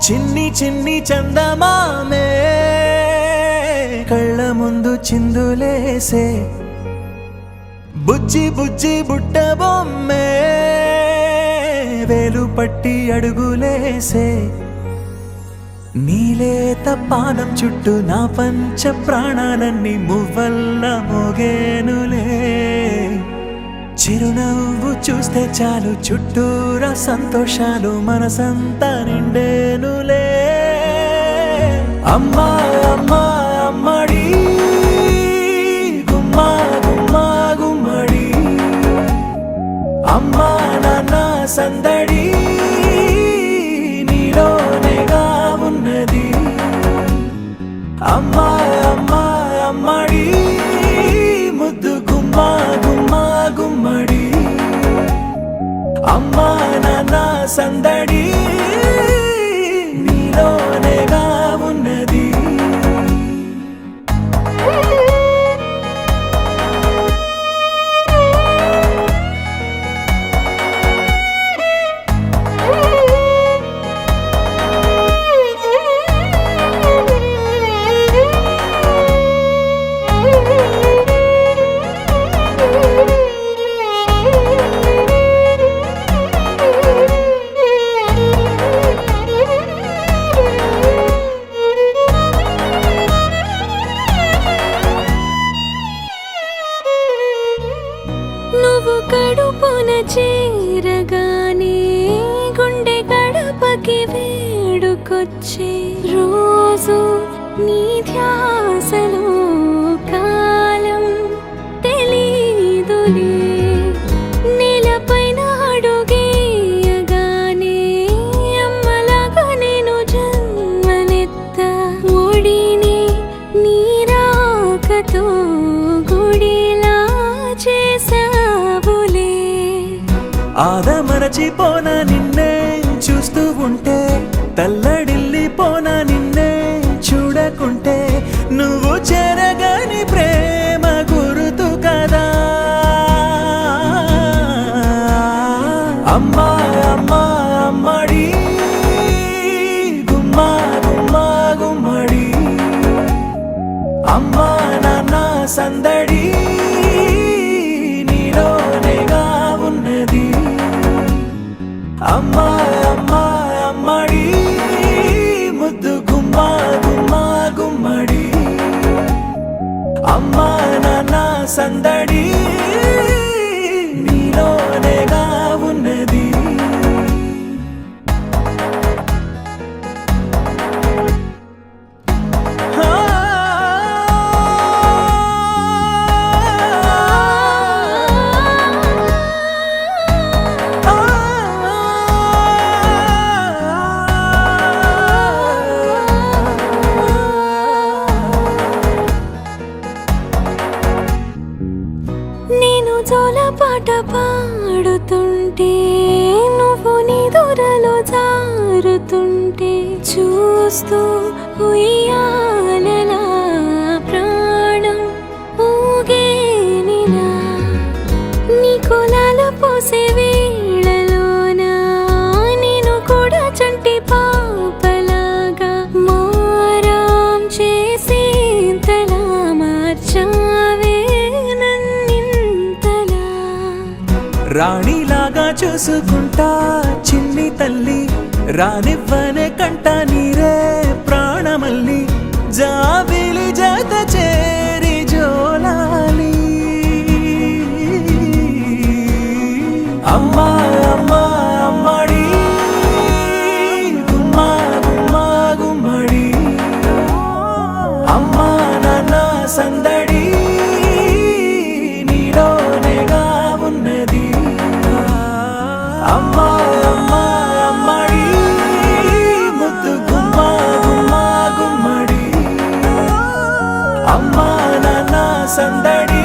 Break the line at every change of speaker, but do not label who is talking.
చిన్ని చిన్ని చందమామే కళ్ళ ముందు చిందులేసే బుజ్జి బుజ్జి బుట్ట బొమ్మే వేలు పట్టి అడుగులేసే నీలేత పానం చుట్టూ నా పంచ ప్రాణాలన్నీ మువ్వల్ల మోగేనులే చిరునవ్వు చూస్తే చాలు చుట్టూరా సంతోషాలు మనసంతా నిండేనులే అమ్మా అమ్మా అమ్మడి గుమ్మా గుమ్మా గుమ్మడి అమ్మా నాన్న సందడి నీలోనేగా ఉన్నది అమ్మా అమ్మా అమ్మడి ముద్దు గుమ్మా గుమ్మా గుమ్మడి అమ్మా నాన్న సందడి నీలోనేగా ఉన్నది
నువ్వు కడుపున చేరగానే గుండె గడపకి వేడుకొచ్చే రోజు నీ ధ్యాసలో కాలం తెలీదులే నేలపైన అడుగేయగానే అమ్మలాగా నేను జన్మనెత్త ఒడిని నీ రాకతో గుడిలా చేసావులే
ఆదమరచిపోనా నిన్నే చూస్తూ ఉంటే తల్లడిల్లిపోనా నిన్నే చూడకుంటే నువ్వు చెరగని ప్రేమ గురుతు కదా అమ్మా అమ్మా అమ్మడి గుమ్మా గుమ్మా గుమ్మడి అమ్మా నాన్న సందడి నీలోనేగా ఉన్నది అమ్మా అమ్మా అమ్మడి ముద్దు గుమ్మా గుమ్మా గుమ్మడి అమ్మా నాన్న సందడి నీలోనేగా ఉన్నది
నేను జోలపాట పాడుతుంటే నువ్వు నిదురలో జారుతుంటే చూస్తూ ఉయ్యాలలా ప్రాణం ఊగేనిలా నీ కులాల పోసే వేళలోన నేను కూడా చంటి పాపలాగా మారాం చేసేంతలా మార్చావే
రాణిలాగా చూసుకుంటా చిన్ని తల్లి రానివ్వనే కంట నీరే ప్రాణమల్లి జాబిలి జత చేరి జోలాలి అమ్మా అమ్మా అమ్మడి గుమ్మా గుమ్మా గుమ్మడి అమ్మా నాన్న సందడి నీలోనేగా ఉన్నది అమ్మా అమ్మా అమ్మడి ముద్దు గుమ్మా గుమ్మా గుమ్మడి అమ్మా నాన్న సందడి